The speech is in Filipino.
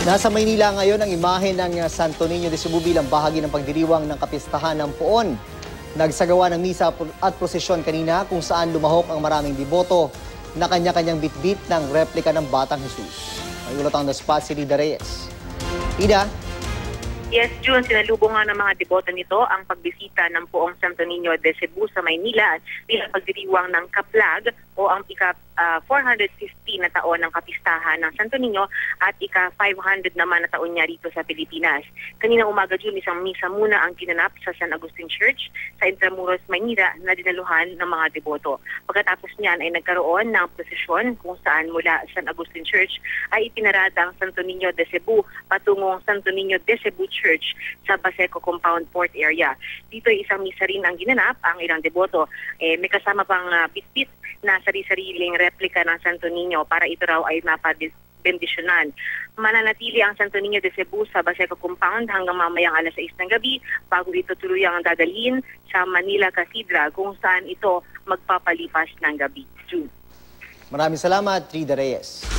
Nasa Maynila ngayon ang imahe ng Santo Niño de Cebu bilang bahagi ng pagdiriwang ng kapistahan ng Poon. Nagsagawa ng misa at prosesyon kanina kung saan lumahok ang maraming deboto na kanya-kanyang bitbit ng replika ng Batang Jesus. May ulat on the spot si Rida Reyes. Ida? Yes, June, sinalubong nga ng mga deboto nito ang pagbisita ng Poong Santo Niño de Cebu sa Maynila bilang pagdiriwang ng Kaplag o ang ika-450 na taon ng kapistahan ng Santo Niño at ika-500 naman na taon niya rito sa Pilipinas. Kanina umaga, June, isang misa muna ang ginanap sa San Agustin Church sa Intramuros, Maynila na dinaluhan ng mga deboto. Pagkatapos niyan ay nagkaroon ng prosesyon kung saan mula San Agustin Church ay ipinarada ang Santo Niño de Cebu patungong Santo Niño de Cebu Church sa Baseco Compound Port area. Dito ay isang misa rin ang ginanap ang ilang deboto. May kasama pang bitbit na sari-sariling replika ng Santo Niño para ito raw ay mapabendisyonan. Mananatili ang Santo Niño de Cebu sa Baseco Compound hanggang mamayang alas 6 ng gabi bago ito tuluyang dadalhin sa Manila Cathedral kung saan ito magpapalipas ng gabi. June. Maraming salamat, Rida Reyes.